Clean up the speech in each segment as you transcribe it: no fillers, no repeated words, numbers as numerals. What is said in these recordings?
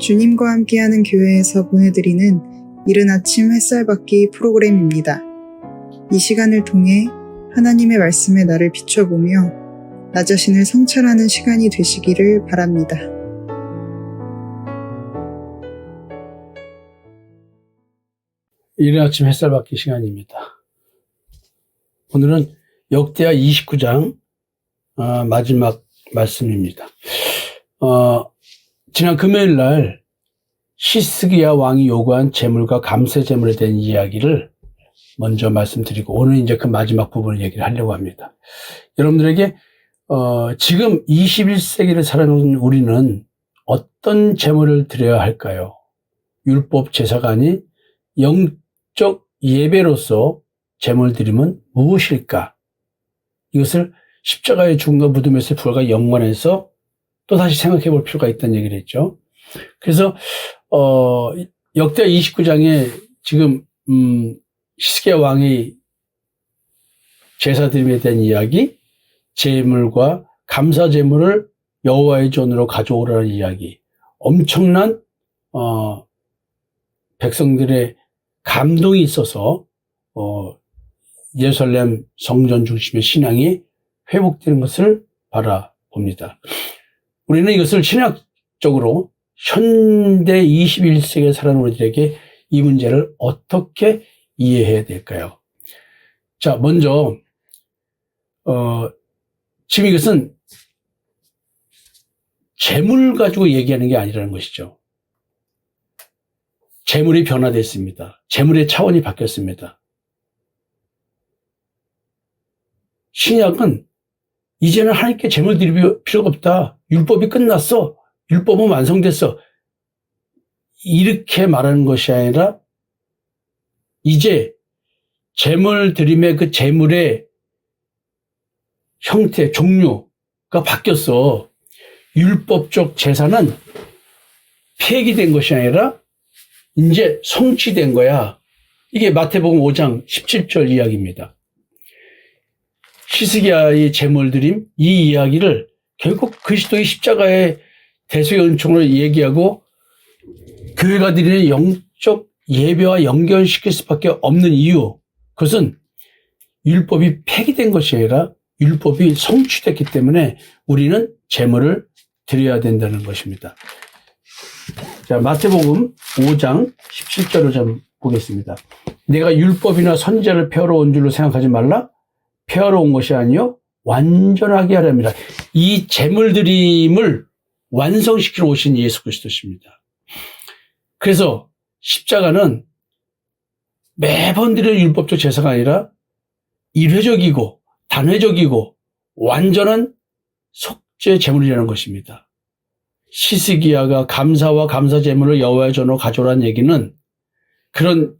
주님과 함께하는 교회에서 보내드리는 이른 아침 햇살받기 프로그램입니다. 이 시간을 통해 하나님의 말씀에 나를 비춰보며 나 자신을 성찰하는 시간이 되시기를 바랍니다. 이른 아침 햇살받기 시간입니다. 오늘은 역대하 29장 마지막 말씀입니다. 지난 금요일 날 시스기야 왕이 요구한 제물과 감세 제물에 대한 이야기를 먼저 말씀드리고 오늘 이제 그 마지막 부분을 얘기를 하려고 합니다. 여러분들에게 지금 21세기를 살아가는 우리는 어떤 제물을 드려야 할까요? 율법 제사가 아닌 영적 예배로서 제물 드림은 무엇일까? 이것을 십자가의 죽음과 무덤에서 부활과 연관해서 또 다시 생각해 볼 필요가 있다는 얘기를 했죠. 그래서 역대하 29장에 지금 시스기야 왕의 제사 드림에 대한 이야기, 제물과 감사 제물을 여호와의 전으로 가져오라는 이야기, 엄청난 백성들의 감동이 있어서 예루살렘 성전 중심의 신앙이 회복되는 것을 바라봅니다. 우리는 이것을 신학적으로 현대 21세기에 살아가는 우리들에게 이 문제를 어떻게 이해해야 될까요? 자, 먼저 지금 이것은 재물 가지고 얘기하는 게 아니라는 것이죠. 재물이 변화됐습니다. 재물의 차원이 바뀌었습니다. 신약은 이제는 하나님께 재물 드릴 필요가 없다. 율법이 끝났어. 율법은 완성됐어. 이렇게 말하는 것이 아니라 이제 재물 드림의 그 재물의 형태, 종류가 바뀌었어. 율법적 제사는 폐기된 것이 아니라 이제 성취된 거야. 이게 마태복음 5장 17절 이야기입니다. 시스기야의 제물 드림, 이 이야기를 결국 그리스도의 십자가의 대속의 은총을 얘기하고 교회가 드리는 영적 예배와 연결시킬 수밖에 없는 이유, 그것은 율법이 폐기된 것이 아니라 율법이 성취됐기 때문에 우리는 제물을 드려야 된다는 것입니다. 자, 마태복음 5장 17절을 좀 보겠습니다. 내가 율법이나 선지자를 폐하러 온 줄로 생각하지 말라. 폐하러 온 것이 아니요 완전하게 하렵니다. 이 제물 드림을 완성시키러 오신 예수 그리스도십니다. 그래서 십자가는 매번 드리는 율법적 제사가 아니라 일회적이고 단회적이고 완전한 속죄 제물이라는 것입니다. 시스기야가 감사와 감사 제물을 여호와의 전으로 가져오라는 얘기는 그런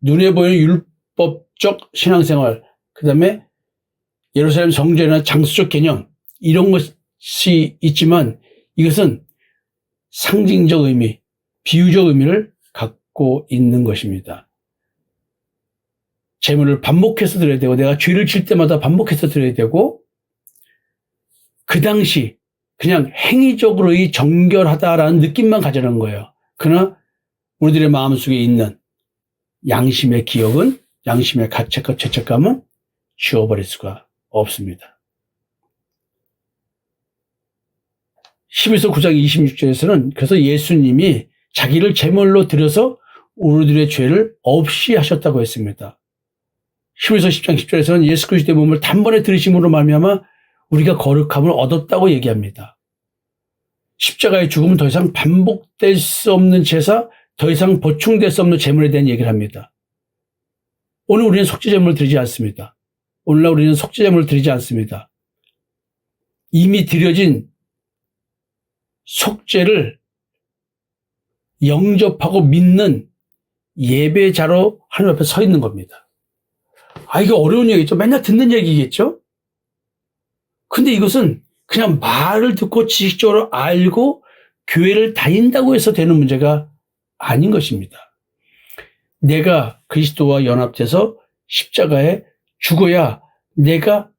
눈에 보이는 율법적 신앙생활, 그 다음에 예루살렘 성전이나 장수적 개념, 이런 것이 있지만 이것은 상징적 의미, 비유적 의미를 갖고 있는 것입니다. 제물을 반복해서 드려야 되고, 내가 죄를 질 때마다 반복해서 드려야 되고, 그 당시 그냥 행위적으로의 정결하다라는 느낌만 가져는 거예요. 그러나 우리들의 마음속에 있는 양심의 기억은, 양심의 가책과 죄책감은 지워버릴 수가 없습니다. 11서 9장 26절에서는 그래서 예수님이 자기를 제물로 드려서 우리들의 죄를 없이 하셨다고 했습니다. 11서 10장 10절에서는 예수 그리스도의 몸을 단번에 들으심으로 말미암아 우리가 거룩함을 얻었다고 얘기합니다. 십자가의 죽음은 더 이상 반복될 수 없는 제사, 더 이상 보충될 수 없는 제물에 대한 얘기를 합니다. 오늘 우리는 속죄 제물을 드리지 않습니다. 오늘날 우리는 속죄 제물을 드리지 않습니다. 이미 드려진 속죄를 영접하고 믿는 예배자로 하나님 앞에 서 있는 겁니다. 이거 어려운 얘기죠. 맨날 듣는 얘기겠죠? 근데 이것은 그냥 말을 듣고 지식적으로 알고 교회를 다닌다고 해서 되는 문제가 아닌 것입니다. 내가 그리스도와 연합돼서 십자가에 죽어야 내가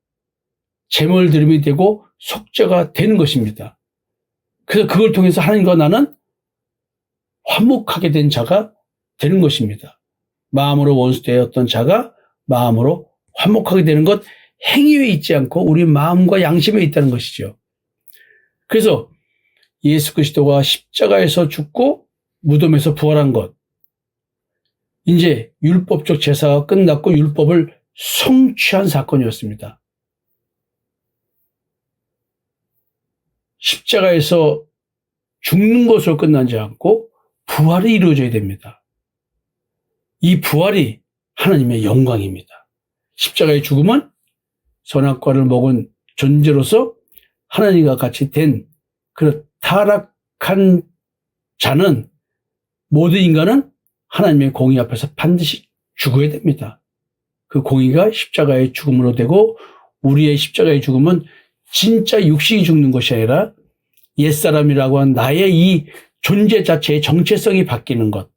제물 드림이 되고 속죄가 되는 것입니다. 그래서 그걸 통해서 하나님과 나는 화목하게 된 자가 되는 것입니다. 마음으로 원수되었던 자가 마음으로 화목하게 되는 것, 행위에 있지 않고 우리 마음과 양심에 있다는 것이죠. 그래서 예수 그리스도가 십자가에서 죽고 무덤에서 부활한 것, 이제 율법적 제사가 끝났고 율법을 성취한 사건이었습니다. 십자가에서 죽는 것으로 끝나지 않고 부활이 이루어져야 됩니다. 이 부활이 하나님의 영광입니다. 십자가의 죽음은 선악과를 먹은 존재로서 하나님과 같이 된 그 타락한 자는, 모든 인간은 하나님의 공의 앞에서 반드시 죽어야 됩니다. 그 공의가 십자가의 죽음으로 되고, 우리의 십자가의 죽음은 진짜 육신이 죽는 것이 아니라 옛사람이라고 한 나의 이 존재 자체의 정체성이 바뀌는 것.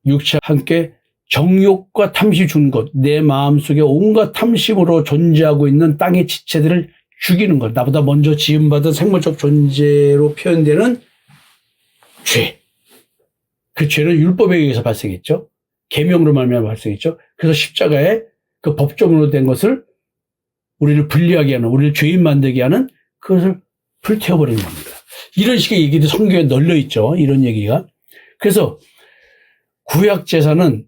육체와 함께 정욕과 탐심이 죽는 것, 내 마음속에 온갖 탐심으로 존재하고 있는 땅의 지체들을 죽이는 것, 나보다 먼저 지음받은 생물적 존재로 표현되는 죄. 그 죄는 율법에 의해서 발생했죠. 계명으로 말미암아 발생했죠. 그래서 십자가에 그 법정으로 된 것을, 우리를 불리하게 하는, 우리를 죄인 만들게 하는 그것을 불태워버리는 겁니다. 이런 식의 얘기도 성경에 널려 있죠. 이런 얘기가. 그래서 구약 제사는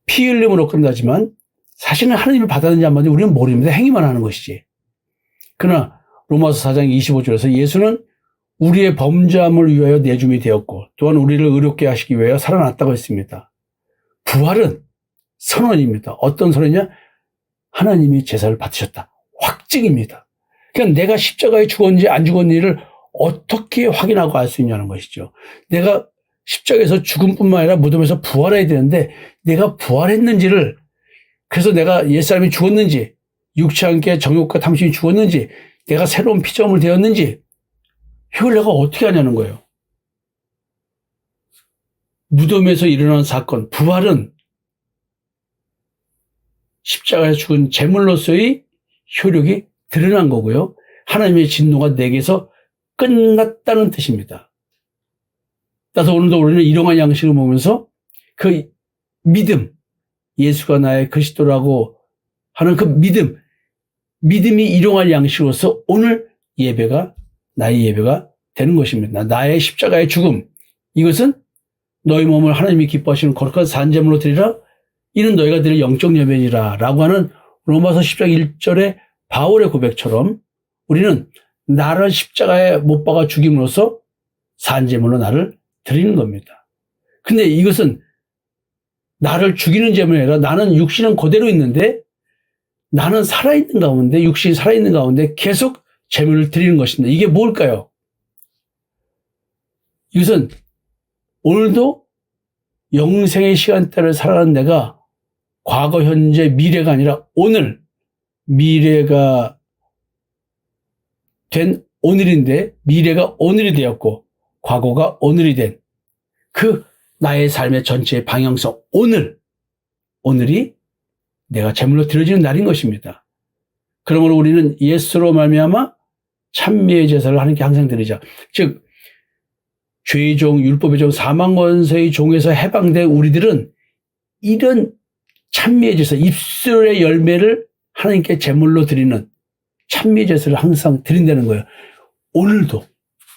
피 흘림으로 끝나지만 사실은 하나님을 받았는지 안 받았는지 우리는 모릅니다. 행위만 하는 것이지. 그러나 로마서 4장 25절에서 예수는 우리의 범죄함을 위하여 내줌이 되었고 또한 우리를 의롭게 하시기 위하여 살아났다고 했습니다. 부활은 선언입니다. 어떤 선언이냐? 하나님이 제사를 받으셨다. 확증입니다. 그러니까 내가 십자가에 죽었는지 안 죽었는지를 어떻게 확인하고 알 수 있냐는 것이죠. 내가 십자가에서 죽음뿐만 아니라 무덤에서 부활해야 되는데 내가 부활했는지를, 그래서 내가 옛사람이 죽었는지, 육체와 함께 정욕과 탐심이 죽었는지, 내가 새로운 피조물 되었는지, 이걸 내가 어떻게 하냐는 거예요. 무덤에서 일어난 사건, 부활은 십자가에서 죽은 제물로서의 효력이 드러난 거고요. 하나님의 진노가 내게서 끝났다는 뜻입니다. 따라서 오늘도 우리는 일용할 양식을 먹으면서 그 믿음, 예수가 나의 그리스도라고 하는 그 믿음이 일용할 양식으로서 오늘 예배가, 나의 예배가 되는 것입니다. 나의 십자가의 죽음, 이것은 너희 몸을 하나님이 기뻐하시는 거룩한 산제물로 드리라. 이는 너희가 드릴 영적 예배니라 라고 하는 로마서 10장 1절의 바울의 고백처럼 우리는 나를 십자가에 못 박아 죽임으로써 산제물로 나를 드리는 겁니다. 근데 이것은 나를 죽이는 제물이 아니라 나는 육신은 그대로 있는데, 나는 살아있는 가운데, 육신이 살아있는 가운데 계속 제물을 드리는 것입니다. 이게 뭘까요? 이것은 오늘도 영생의 시간대를 살아가는 내가 과거, 현재, 미래가 아니라 오늘, 미래가 된 오늘인데 미래가 오늘이 되었고 과거가 오늘이 된 그 나의 삶의 전체의 방향성, 오늘이 내가 제물로 드려지는 날인 것입니다. 그러므로 우리는 예수로 말미암아 찬미의 제사를 하나님께 항상 드리자. 즉 죄의 종, 율법의 종, 사망 권세의 종에서 해방된 우리들은 이런 찬미의 제사, 입술의 열매를 하나님께 제물로 드리는 찬미의 제사를 항상 드린다는 거예요. 오늘도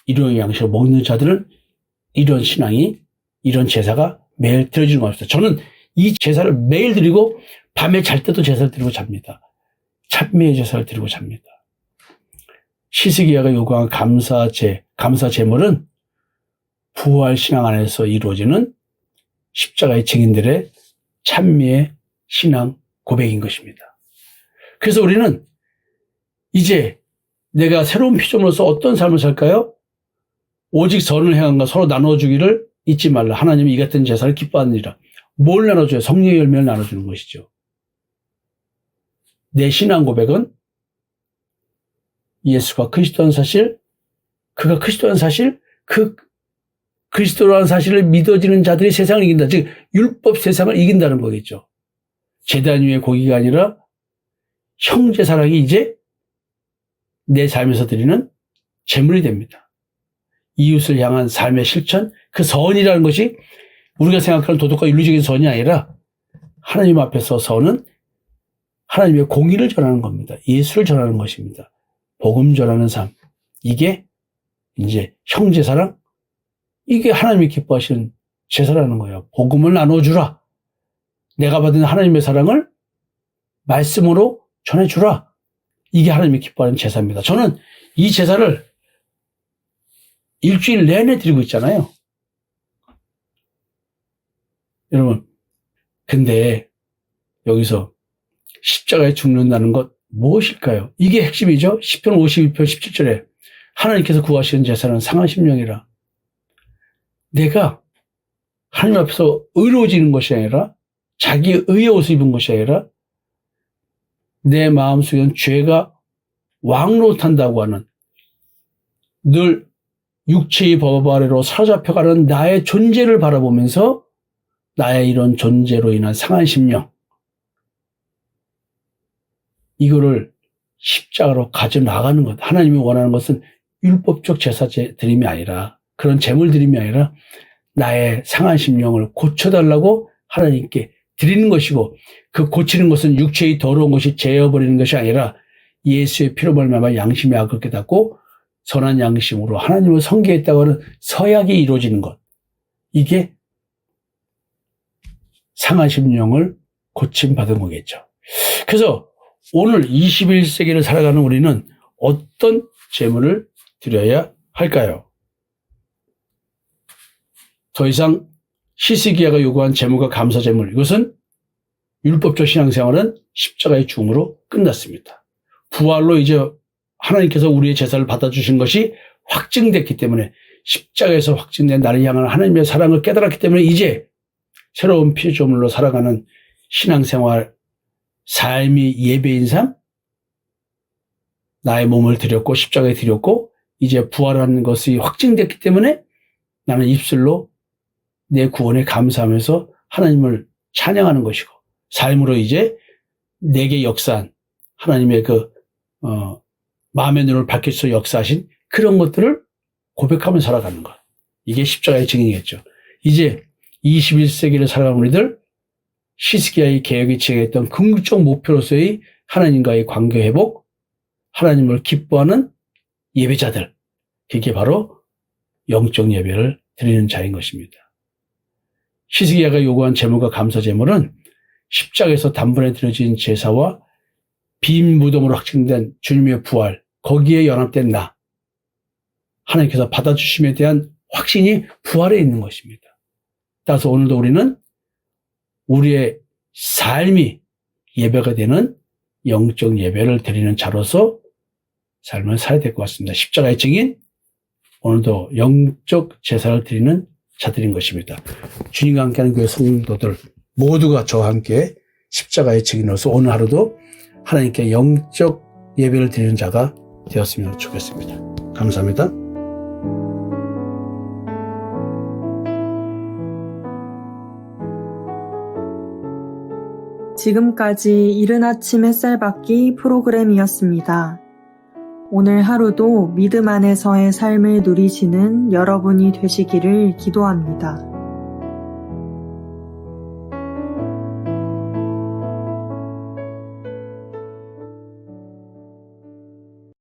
일용의 양식을 먹는 자들은 이런 신앙이, 이런 제사가 매일 드려지는 것 같습니다. 저는 이 제사를 매일 드리고 밤에 잘 때도 제사를 드리고 잡니다. 찬미의 제사를 드리고 잡니다. 시스기야가 요구한 감사 제물은 부활 신앙 안에서 이루어지는 십자가의 증인들의 찬미의 신앙 고백인 것입니다. 그래서 우리는 이제 내가 새로운 피조물로서 어떤 삶을 살까요? 오직 선을 행함과 서로 나눠주기를 잊지 말라. 하나님이 이 같은 제사를 기뻐하느니라. 뭘 나눠줘요? 성령의 열매를 나눠주는 것이죠. 내 신앙 고백은 예수가 그리스도라는 사실, 그가 그리스도라는 사실, 그 그리스도라는 사실을 믿어지는 자들이 세상을 이긴다. 즉 율법 세상을 이긴다는 거겠죠. 제단 위의 고기가 아니라 형제 사랑이 이제 내 삶에서 드리는 제물이 됩니다. 이웃을 향한 삶의 실천, 그 선이라는 것이 우리가 생각하는 도덕과 윤리적인 선이 아니라 하나님 앞에서 선은 하나님의 공의를 전하는 겁니다. 예수를 전하는 것입니다. 복음 전하는 삶. 이게 이제 형제사랑, 이게 하나님이 기뻐하시는 제사라는 거예요. 복음을 나눠주라. 내가 받은 하나님의 사랑을 말씀으로 전해주라. 이게 하나님이 기뻐하는 제사입니다. 저는 이 제사를 일주일 내내 드리고 있잖아요. 여러분, 근데 여기서 십자가에 죽는다는 것 무엇일까요? 이게 핵심이죠. 시편 52편 17절에 하나님께서 구하시는 제사는 상한 심령이라. 내가 하나님 앞에서 의로워지는 것이 아니라 자기의 의의 옷을 입은 것이 아니라 내 마음속에는 죄가 왕노릇한다고 하는 늘 육체의 법 아래로 사로잡혀가는 나의 존재를 바라보면서 나의 이런 존재로 인한 상한 심령, 이거를 십자가로 가져나가는 것. 하나님이 원하는 것은 율법적 제사 드림이 아니라, 그런 제물 드림이 아니라 나의 상한 심령을 고쳐달라고 하나님께 드리는 것이고, 그 고치는 것은 육체의 더러운 것이 제어버리는 것이 아니라 예수의 피로 말미암아 양심의 악을 깨닫고 선한 양심으로 하나님을 섬기겠다고 하는 서약이 이루어지는 것. 이게 상한 심령을 고침받은 거겠죠. 그래서 오늘 21세기를 살아가는 우리는 어떤 제물을 드려야 할까요? 더 이상 히스기야가 요구한 제물과 감사 제물, 이것은 율법적 신앙생활은 십자가의 죽음으로 끝났습니다. 부활로 이제 하나님께서 우리의 제사를 받아주신 것이 확증됐기 때문에, 십자가에서 확증된 나를 향한 하나님의 사랑을 깨달았기 때문에 이제 새로운 피조물로 살아가는 신앙생활, 삶이 예배인 삶, 나의 몸을 드렸고 십자가에 드렸고 이제 부활하는 것이 확증됐기 때문에 나는 입술로 내 구원에 감사하면서 하나님을 찬양하는 것이고, 삶으로 이제 내게 역사한 하나님의 마음의 눈을 밝힐 역사하신 그런 것들을 고백하며 살아가는 것. 이게 십자가의 증인이겠죠. 이제 21세기를 살아가는 우리들, 히스기야의 개혁이 지향했던 궁극적 목표로서의 하나님과의 관계 회복, 하나님을 기뻐하는 예배자들, 그게 바로 영적 예배를 드리는 자인 것입니다. 히스기야가 요구한 제물과 감사 제물은 십자가에서 단번에 드려진 제사와 빈 무덤으로 확증된 주님의 부활, 거기에 연합된 나, 하나님께서 받아주심에 대한 확신이 부활에 있는 것입니다. 따라서 오늘도 우리는 우리의 삶이 예배가 되는 영적 예배를 드리는 자로서 삶을 살아야 될 것 같습니다. 십자가의 증인, 오늘도 영적 제사를 드리는 자들인 것입니다. 주님과 함께하는 교회 성도들 모두가 저와 함께 십자가의 증인으로서 오늘 하루도 하나님께 영적 예배를 드리는 자가 되었으면 좋겠습니다. 감사합니다. 지금까지 이른 아침 햇살 받기 프로그램이었습니다. 오늘 하루도 믿음 안에서의 삶을 누리시는 여러분이 되시기를 기도합니다.